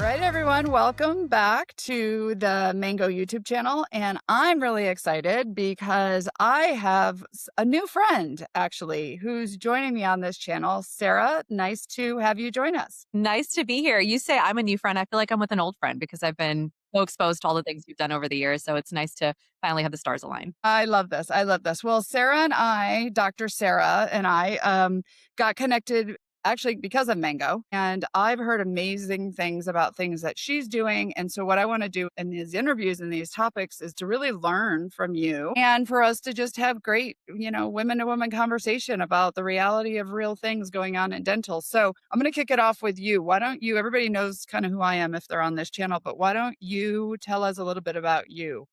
right, everyone, welcome back to the Mango YouTube channel. And I'm really excited because I have a new friend, actually, who's joining me on this channel. Sara, nice to have you join us. Nice to be here. You say I'm a new friend. I feel like I'm with an old friend because I've been so exposed to all the things you've done over the years. So it's nice to finally have the stars align. I love this. I love this. Well, Sara and I, Dr. Sara and I, got connected actually because of Mango. And I've heard amazing things about things that she's doing. And so what I want to do in these interviews and these topics is to really learn from you and for us to just have great, women to women conversation about the reality of real things going on in dental. So I'm going to kick it off with you. Why don't you, everybody knows kind of who I am if they're on this channel, but why don't you tell us a little bit about you?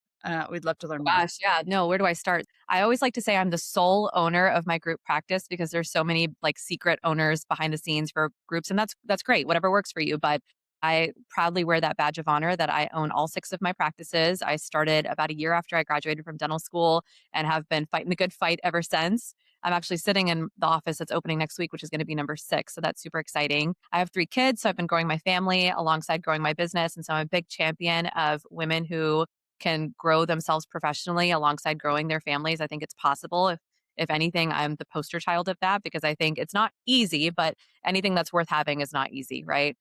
We'd love to learn more. Gosh, yeah. No, where do I start? I always like to say I'm the sole owner of my group practice because there's so many like secret owners behind the scenes for groups, and that's great. Whatever works for you, but I proudly wear that badge of honor that I own all 6 of my practices. I started about a year after I graduated from dental school and have been fighting the good fight ever since. I'm actually sitting in the office that's opening next week, which is going to be number 6. So that's super exciting. I have 3 kids, so I've been growing my family alongside growing my business. And so I'm a big champion of women who can grow themselves professionally alongside growing their families. I think it's possible. If anything, I'm the poster child of that because I think it's not easy, but anything that's worth having is not easy, right?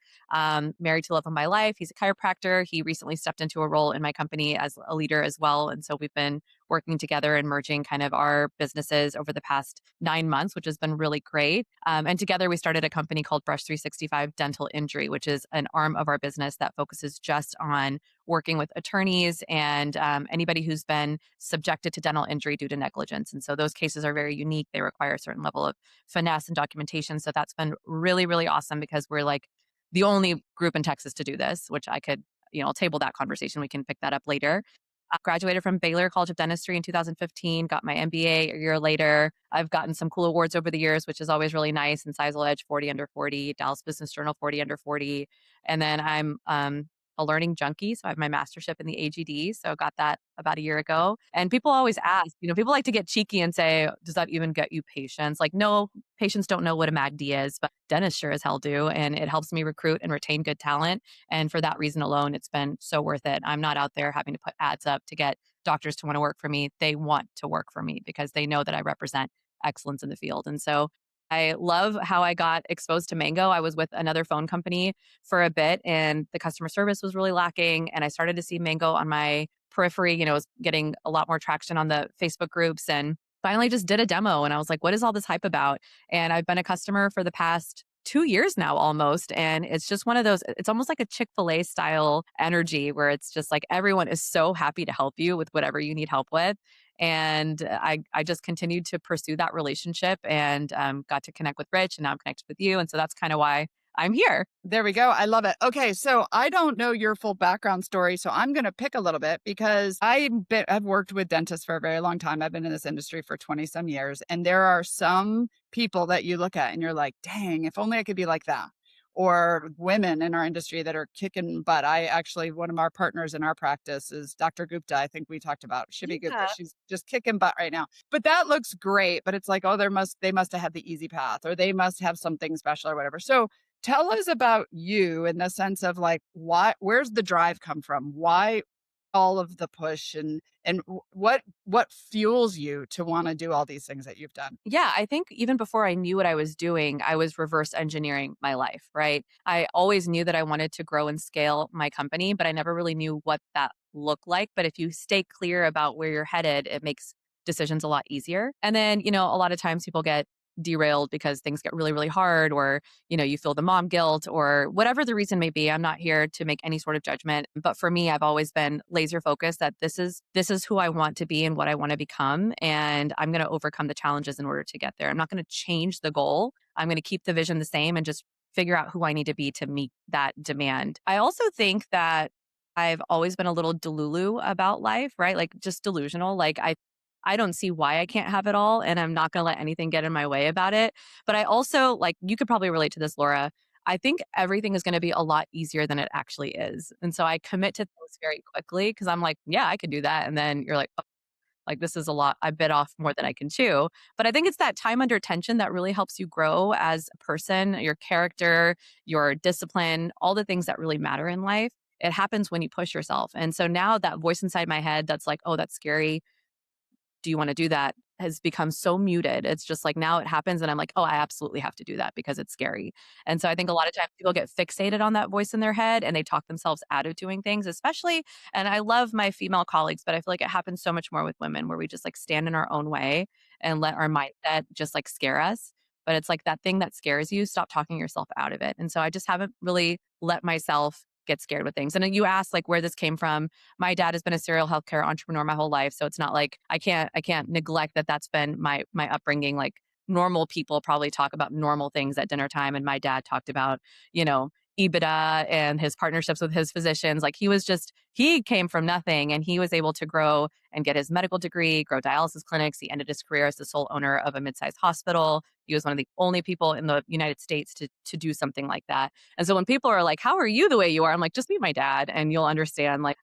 Married to love of my life. He's a chiropractor. He recently stepped into a role in my company as a leader as well. And so we've been working together and merging kind of our businesses over the past 9 months, which has been really great. And together we started a company called Brush 365 Dental Injury, which is an arm of our business that focuses just on working with attorneys and anybody who's been subjected to dental injury due to negligence. And so those cases are very unique. They require a certain level of finesse and documentation. So that's been really, really awesome because we're like the only group in Texas to do this, which I could, I'll table that conversation. We can pick that up later. I graduated from Baylor College of Dentistry in 2015, got my MBA a year later. I've gotten some cool awards over the years, which is always really nice. Incisal Edge 40 under 40, Dallas Business Journal 40 under 40. And then I'm a learning junkie. So I have my mastership in the AGD. So I got that about a year ago. And people always ask, people like to get cheeky and say, does that even get you patients? Like, no, patients don't know what a MACD is, but dentists sure as hell do. And it helps me recruit and retain good talent. And for that reason alone, it's been so worth it. I'm not out there having to put ads up to get doctors to want to work for me. They want to work for me because they know that I represent excellence in the field. And so I love how I got exposed to Mango. I was with another phone company for a bit and the customer service was really lacking. And I started to see Mango on my periphery, was getting a lot more traction on the Facebook groups and finally just did a demo. And I was like, what is all this hype about? And I've been a customer for the past 2 years now almost. And it's just one of those, it's almost like a Chick-fil-A style energy where it's just like everyone is so happy to help you with whatever you need help with. And I just continued to pursue that relationship and got to connect with Rich and now I'm connected with you. And so that's kind of why I'm here. There we go. I love it. Okay, so I don't know your full background story, so I'm going to pick a little bit because I've worked with dentists for a very long time. I've been in this industry for 20 some years, and there are some people that you look at and you're like, dang, if only I could be like that. Or women in our industry that are kicking butt. One of our partners in our practice is Dr. Gupta. I think we talked about Shivi Gupta. Yeah. She's just kicking butt right now. But that looks great. But it's like, oh, they must have had the easy path or they must have something special or whatever. So tell us about you in the sense of like, where's the drive come from? Why all of the push and what fuels you to want to do all these things that you've done? Yeah, I think even before I knew what I was doing, I was reverse engineering my life, right? I always knew that I wanted to grow and scale my company, but I never really knew what that looked like. But if you stay clear about where you're headed, it makes decisions a lot easier. And then, a lot of times people get derailed because things get really, really hard or, you feel the mom guilt or whatever the reason may be. I'm not here to make any sort of judgment. But for me, I've always been laser focused that this is who I want to be and what I want to become. And I'm going to overcome the challenges in order to get there. I'm not going to change the goal. I'm going to keep the vision the same and just figure out who I need to be to meet that demand. I also think that I've always been a little delulu about life, right? Like just delusional. Like I don't see why I can't have it all, and I'm not going to let anything get in my way about it. But I also, like, you could probably relate to this, Laura. I think everything is going to be a lot easier than it actually is. And so I commit to things very quickly because I'm like, yeah, I could do that. And then you're like, Like, this is a lot. I bit off more than I can chew. But I think it's that time under tension that really helps you grow as a person, your character, your discipline, all the things that really matter in life. It happens when you push yourself. And so now that voice inside my head that's like, oh, that's scary, do you want to do that, has become so muted. It's just like now it happens and I'm like, oh, I absolutely have to do that because it's scary. And so I think a lot of times people get fixated on that voice in their head and they talk themselves out of doing things, especially, and I love my female colleagues, but I feel like it happens so much more with women where we just like stand in our own way and let our mindset just like scare us. But it's like that thing that scares you, stop talking yourself out of it. And so I just haven't really let myself get scared with things. And then you asked like where this came from. My dad has been a serial healthcare entrepreneur my whole life, so it's not like I can't neglect that that's been my upbringing. Like normal people probably talk about normal things at dinner time, and my dad talked about, you know, EBITDA and his partnerships with his physicians. Like he came from nothing and he was able to grow and get his medical degree, grow dialysis clinics. He ended his career as the sole owner of a mid-sized hospital. He was one of the only people in the United States to do something like that. And so when people are like, "How are you the way you are?" I'm like, "Just meet my dad and you'll understand like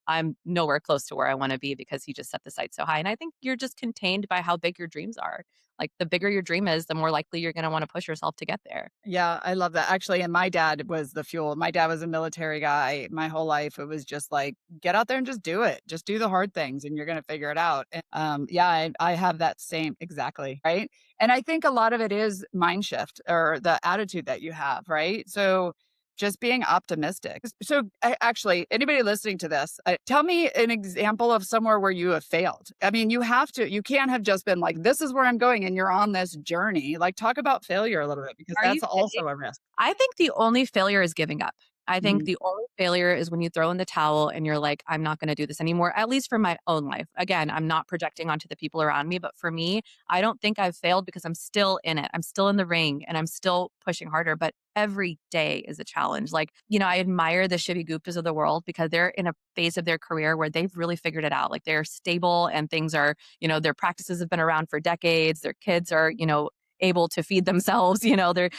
I'm nowhere close to where I want to be because he just set the sight so high." And I think you're just contained by how big your dreams are. Like the bigger your dream is, the more likely you're going to want to push yourself to get there. Yeah, I love that. Actually, and my dad was the fuel. My dad was a military guy my whole life. It was just like, get out there and just do it. Just do the hard things and you're going to figure it out. And, yeah, I have that same exactly. Right. And I think a lot of it is mind shift or the attitude that you have. Right. So just being optimistic. So, actually, anybody listening to this, tell me an example of somewhere where you have failed. I mean, you can't have just been like, this is where I'm going and you're on this journey. Like, talk about failure a little bit because Are you that's kidding? also a risk. I think the only failure is giving up. I think Mhm. the only failure is when you throw in the towel and you're like, I'm not going to do this anymore, at least for my own life. Again, I'm not projecting onto the people around me, but for me, I don't think I've failed because I'm still in it. I'm still in the ring and I'm still pushing harder, but every day is a challenge. Like, you know, I admire the Shivi Guptas of the world because they're in a phase of their career where they've really figured it out. Like they're stable and things are, you know, their practices have been around for decades. Their kids are, you know, able to feed themselves, they're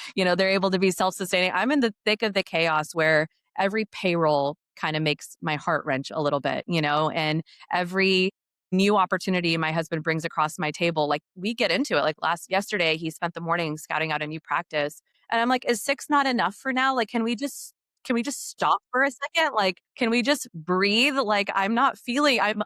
able to be self-sustaining. I'm in the thick of the chaos where every payroll kind of makes my heart wrench a little bit, and every new opportunity my husband brings across my table, like we get into it. Like yesterday, he spent the morning scouting out a new practice. And I'm like, is six not enough for now? Like, can we just stop for a second? Like, can we just breathe? Like, I'm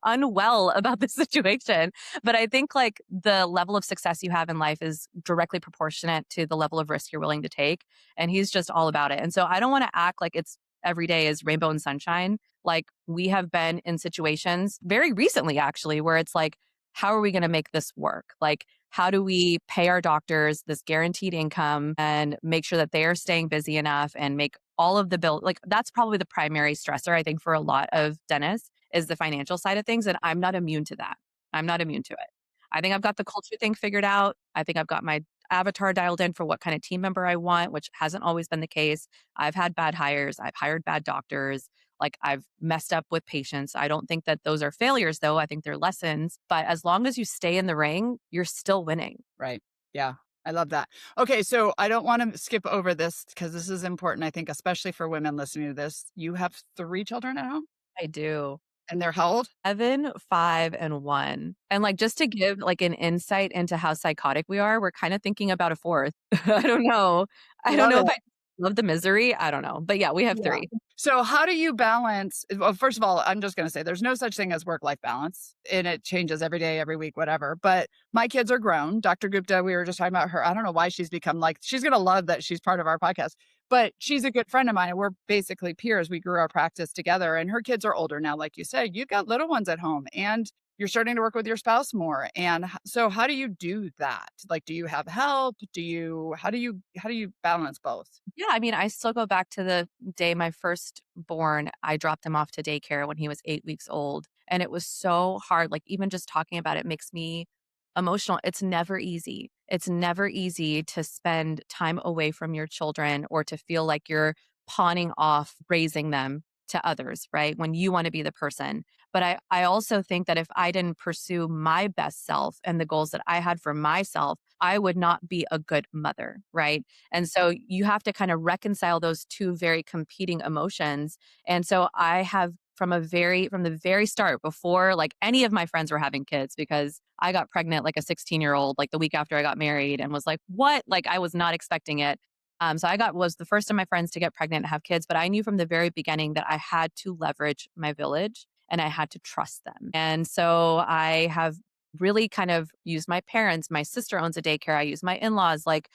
unwell about this situation. But I think like the level of success you have in life is directly proportionate to the level of risk you're willing to take. And he's just all about it. And so I don't want to act like it's every day is rainbow and sunshine. Like we have been in situations very recently, actually, where it's like, how are we going to make this work? Like, how do we pay our doctors this guaranteed income and make sure that they are staying busy enough and make all of the bill? Like that's probably the primary stressor, I think, for a lot of dentists is the financial side of things. And I'm not immune to that. I'm not immune to it. I think I've got the culture thing figured out. I think I've got my avatar dialed in for what kind of team member I want, which hasn't always been the case. I've had bad hires. I've hired bad doctors. Like I've messed up with patients. I don't think that those are failures though. I think they're lessons. But as long as you stay in the ring, you're still winning. Right. Yeah. I love that. Okay. So I don't want to skip over this because this is important, I think, especially for women listening to this. You have 3 children at home I do. and they're how old? 7, 5, and 1. And like just to give like an insight into how psychotic we are, we're kind of thinking about a fourth. I don't know. I don't Love know if it. I love the misery. I don't know. But yeah, we have Yeah. 3. So how do you balance? Well, first of all, I'm just going to say there's no such thing as work-life balance and it changes every day, every week, whatever. But my kids are grown. Dr. Gupta, we were just talking about her. I don't know why she's become like, she's going to love that she's part of our podcast, but she's a good friend of mine. And we're basically peers. We grew our practice together and her kids are older now. Like you said, you've got little ones at home and you're starting to work with your spouse more. And so how do you do that? Like, do you have help? How do you balance both? Yeah, I mean, I still go back to the day my firstborn, I dropped him off to daycare when he was 8 weeks old. And it was so hard. Like, even just talking about it makes me emotional. It's never easy. It's never easy to spend time away from your children or to feel like you're pawning off raising them to others, right? When you want to be the person. But I also think that if I didn't pursue my best self and the goals that I had for myself, I would not be a good mother, right? And so you have to kind of reconcile those two very competing emotions. And so I have from the very start, before like any of my friends were having kids, because I got pregnant like a 16-year-old, like the week after I got married, and was like, what? Like I was not expecting it. So was the first of my friends to get pregnant and have kids, but I knew from the very beginning that I had to leverage my village and I had to trust them. And so I have really kind of used my parents. My sister owns a daycare. I use my in-laws, like,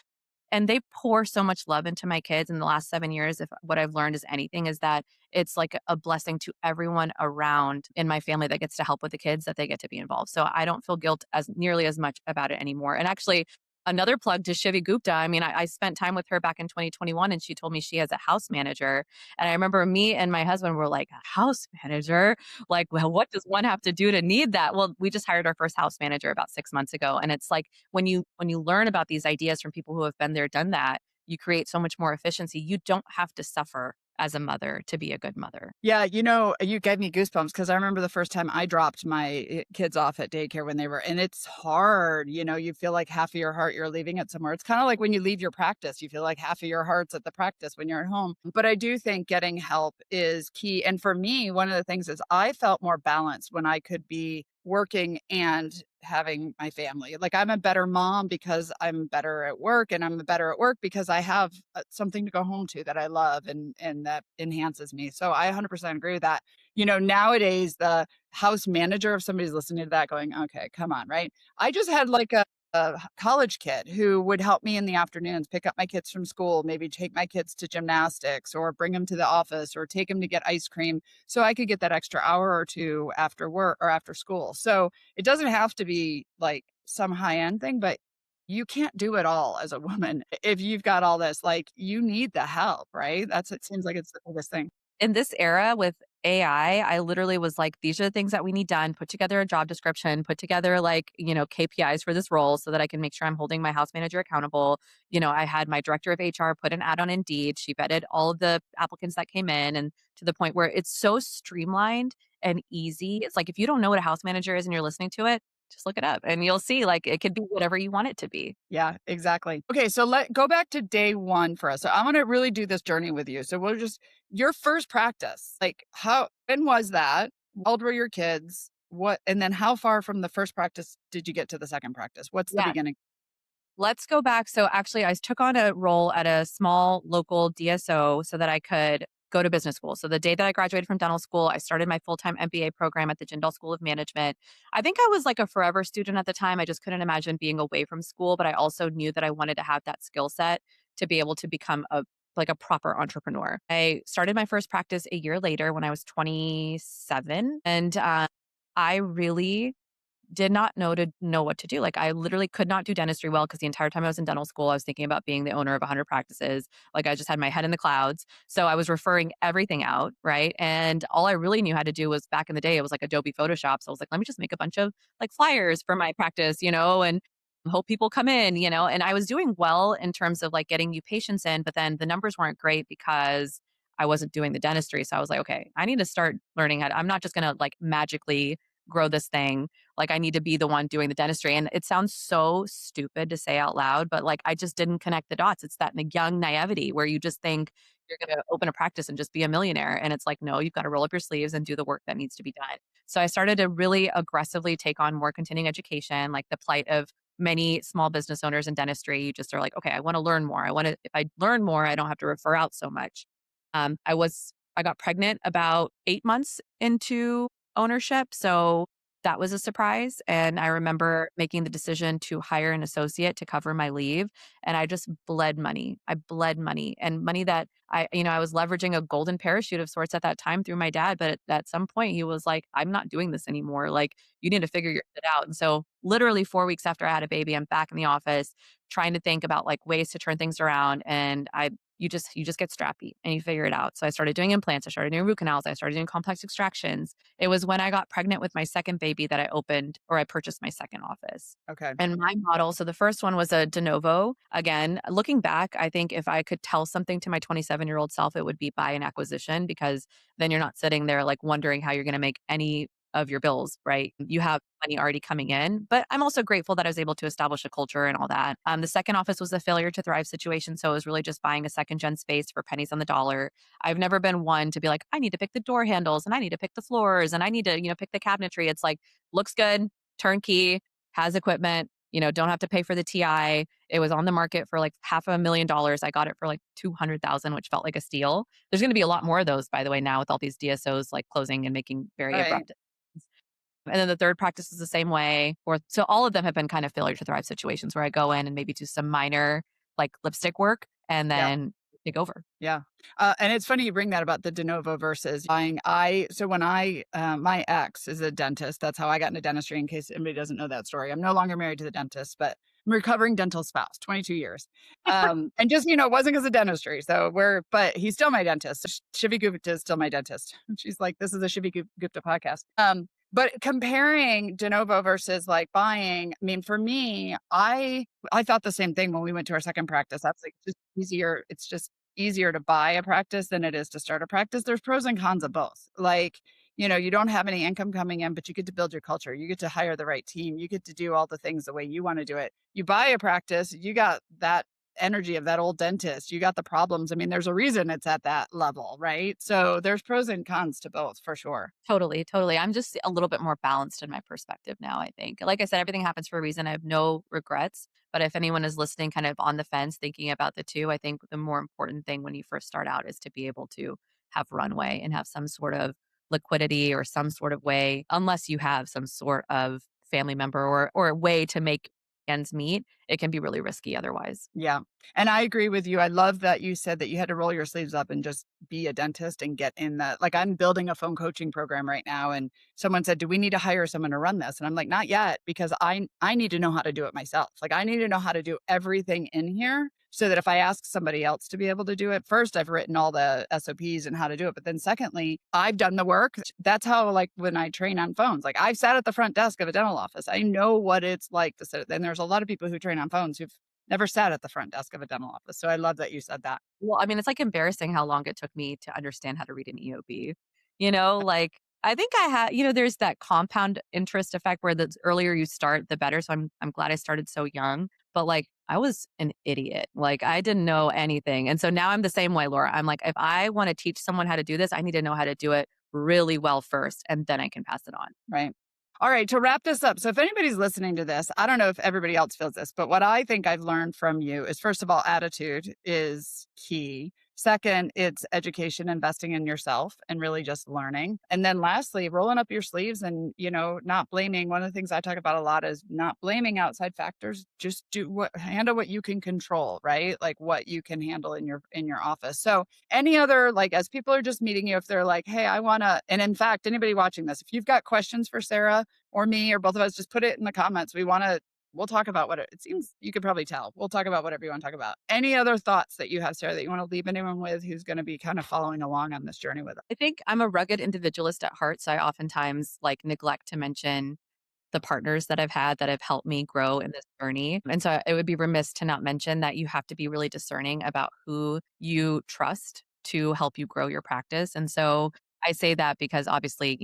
and they pour so much love into my kids in the last 7 years. If what I've learned is anything, is that it's like a blessing to everyone around in my family that gets to help with the kids, that they get to be involved. So I don't feel guilt as nearly as much about it anymore. And actually, another plug to Shivi Gupta. I mean, I spent time with her back in 2021, and she told me she has a house manager. And I remember me and my husband were like, a house manager? Like, well, what does one have to do to need that? Well, we just hired our first house manager about 6 months ago. And it's like, when you learn about these ideas from people who have been there, done that, you create so much more efficiency. You don't have to suffer as a mother to be a good mother. Yeah, you gave me goosebumps because I remember the first time I dropped my kids off at daycare when they were, and it's hard. You feel like half of your heart you're leaving it somewhere. It's kind of like when you leave your practice, you feel like half of your heart's at the practice when you're at home. But I do think getting help is key. And for me, one of the things is I felt more balanced when I could be working and having my family. Like I'm a better mom because I'm better at work, and I'm better at work because I have something to go home to that I love, and that enhances me. So I 100% agree with that. Nowadays the house manager, if somebody's listening to that going, okay, come on, right? I just had like a college kid who would help me in the afternoons, pick up my kids from school, maybe take my kids to gymnastics or bring them to the office or take them to get ice cream so I could get that extra hour or two after work or after school. So it doesn't have to be like some high end thing, but you can't do it all as a woman. If you've got all this, like you need the help, right? It seems like it's the biggest thing. In this era with AI, I literally was like, these are the things that we need done. Put together a job description, put together like, KPIs for this role so that I can make sure I'm holding my house manager accountable. I had my director of HR put an ad on Indeed. She vetted all of the applicants that came in, and to the point where it's so streamlined and easy. It's like, if you don't know what a house manager is and you're listening to it, just look it up and you'll see like it could be whatever you want it to be. Yeah, exactly. Okay, so let go back to day one for us. So I'm going to really do this journey with you. So we'll just your first practice. Like when was that? How old were your kids? And then how far from the first practice did you get to the second practice? What's the Yeah. beginning? Let's go back. So actually, I took on a role at a small local DSO so that I could go to business school. So the day that I graduated from dental school, I started my full-time MBA program at the Jindal School of Management. I think I was like a forever student at the time. I just couldn't imagine being away from school, but I also knew that I wanted to have that skill set to be able to become a proper entrepreneur. I started my first practice a year later when I was 27, and I really did not know what to do. Like I literally could not do dentistry well because the entire time I was in dental school, I was thinking about being the owner of 100 practices. Like I just had my head in the clouds. So I was referring everything out, right? And all I really knew how to do was, back in the day, it was like Adobe Photoshop. So I was like, let me just make a bunch of like flyers for my practice, and hope people come in, and I was doing well in terms of like getting new patients in, but then the numbers weren't great because I wasn't doing the dentistry. So I was like, okay, I need to start learning I'm not just going to like magically grow this thing. Like I need to be the one doing the dentistry. And it sounds so stupid to say out loud, but like I just didn't connect the dots. It's that young naivety where you just think you're going to open a practice and just be a millionaire. And it's like, no, you've got to roll up your sleeves and do the work that needs to be done. So I started to really aggressively take on more continuing education, like the plight of many small business owners in dentistry. You just are like, okay, I want to learn more. If I learn more, I don't have to refer out so much. I got pregnant about 8 months into ownership. So that was a surprise. And I remember making the decision to hire an associate to cover my leave. And I just bled money. I bled money, and money that I was leveraging a golden parachute of sorts at that time through my dad. But at some point he was like, I'm not doing this anymore. Like you need to figure your shit out. And so literally 4 weeks after I had a baby, I'm back in the office trying to think about like ways to turn things around. And you just get strappy and you figure it out. So I started doing implants, I started doing root canals, I started doing complex extractions. It was when I got pregnant with my second baby that I purchased my second office. Okay. And my model, so the first one was a de novo. Again, looking back, I think if I could tell something to my 27-year-old self, it would be buy an acquisition, because then you're not sitting there like wondering how you're going to make any of your bills, right? You have money already coming in. But I'm also grateful that I was able to establish a culture and all that. The second office was a failure to thrive situation. So it was really just buying a second gen space for pennies on the dollar. I've never been one to be like, I need to pick the door handles and I need to pick the floors and I need to, pick the cabinetry. It's like, looks good, turnkey, has equipment, don't have to pay for the TI. It was on the market for like $500,000. I got it for like 200,000, which felt like a steal. There's going to be a lot more of those, by the way, now with all these DSOs like closing and making very Right. abrupt. And then the third practice is the same way. Or so all of them have been kind of failure to thrive situations where I go in and maybe do some minor like lipstick work and Yeah. then take over. Yeah. And it's funny you bring that about the de novo versus buying. So when my ex is a dentist, that's how I got into dentistry, in case anybody doesn't know that story. I'm no longer married to the dentist, but I'm a recovering dental spouse, 22 years. And just, it wasn't because of dentistry. But he's still my dentist. Shivi Gupta is still my dentist. And she's like, this is a Shivi Gupta podcast. But comparing de novo versus like buying, I mean, for me, I thought the same thing when we went to our second practice. That's like just easier. It's just easier to buy a practice than it is to start a practice. There's pros and cons of both. Like, you don't have any income coming in, but you get to build your culture. You get to hire the right team. You get to do all the things the way you want to do it. You buy a practice, you got that energy of that old dentist. You got the problems. I mean, there's a reason it's at that level, right? So there's pros and cons to both for sure. Totally, totally. I'm just a little bit more balanced in my perspective now, I think. Like I said, everything happens for a reason. I have no regrets. But if anyone is listening kind of on the fence thinking about the two, I think the more important thing when you first start out is to be able to have runway and have some sort of liquidity or some sort of way, unless you have some sort of family member or a way to make ends meet, it can be really risky otherwise. Yeah. And I agree with you. I love that you said that you had to roll your sleeves up and just be a dentist and get in the, like, I'm building a phone coaching program right now. And someone said, do we need to hire someone to run this? And I'm like, not yet, because I need to know how to do it myself. Like, I need to know how to do everything in here so that if I ask somebody else to be able to do it, first, I've written all the SOPs and how to do it. But then secondly, I've done the work. That's how, like, when I train on phones, like, I've sat at the front desk of a dental office. I know what it's like to sit. And there's a lot of people who train on phones who've never sat at the front desk of a dental office. So I love that you said that. Well, I mean, it's like embarrassing how long it took me to understand how to read an EOB. Like I think I had, there's that compound interest effect where the earlier you start, the better. So I'm glad I started so young. But like I was an idiot. Like I didn't know anything. And so now I'm the same way, Laura. I'm like, if I want to teach someone how to do this, I need to know how to do it really well first, and then I can pass it on. Right. All right. To wrap this up. So if anybody's listening to this, I don't know if everybody else feels this, but what I think I've learned from you is, first of all, attitude is key. Second, it's education, investing in yourself and really just learning. And then lastly, rolling up your sleeves and, not blaming. One of the things I talk about a lot is not blaming outside factors. Just handle what you can control, right? Like what you can handle in your office. So any other, like, as people are just meeting you, if they're like, hey, I want to, and in fact, anybody watching this, if you've got questions for Sara or me or both of us, just put it in the comments. We'll talk about what it seems you could probably tell. We'll talk about whatever you want to talk about. Any other thoughts that you have, Sara, that you want to leave anyone with who's going to be kind of following along on this journey with us? I think I'm a rugged individualist at heart. So I oftentimes like neglect to mention the partners that I've had that have helped me grow in this journey. And so it would be remiss to not mention that you have to be really discerning about who you trust to help you grow your practice. And so I say that because obviously,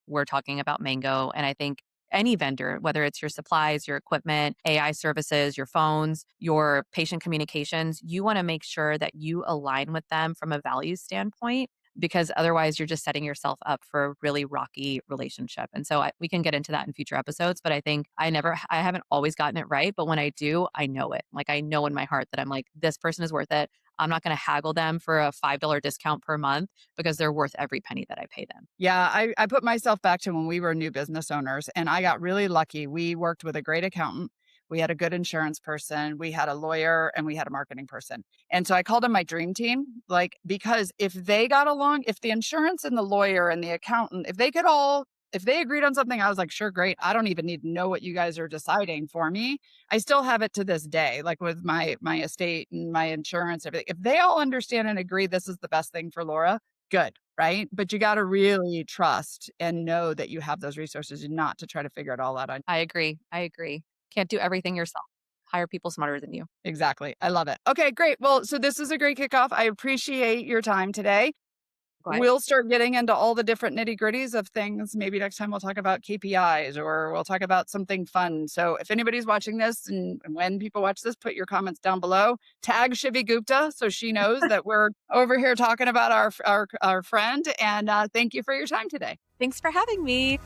we're talking about Mango. And I think any vendor, whether it's your supplies, your equipment, AI services, your phones, your patient communications, you want to make sure that you align with them from a value standpoint, because otherwise you're just setting yourself up for a really rocky relationship. And so we can get into that in future episodes, but I think I haven't always gotten it right. But when I do, I know it. Like I know in my heart that I'm like, this person is worth it. I'm not going to haggle them for a $5 discount per month because they're worth every penny that I pay them. Yeah, I put myself back to when we were new business owners, and I got really lucky. We worked with a great accountant. We had a good insurance person. We had a lawyer and we had a marketing person. And so I called them my dream team, like, because if they got along, if the insurance and the lawyer and the accountant, if they agreed on something, I was like, sure, great. I don't even need to know what you guys are deciding for me. I still have it to this day, like with my estate and my insurance, everything. If they all understand and agree this is the best thing for Laura, good, right? But you got to really trust and know that you have those resources and not to try to figure it all out on. I agree. I agree. Can't do everything yourself. Hire people smarter than you. Exactly. I love it. Okay, great. Well, so this is a great kickoff. I appreciate your time today. Okay. we'll start getting into all the different nitty gritties of things. Maybe next time we'll talk about KPIs or we'll talk about something fun. So if anybody's watching this and when people watch this, put your comments down below. Tag Shivi Gupta so she knows that we're over here talking about our friend. And thank you for your time today. Thanks for having me.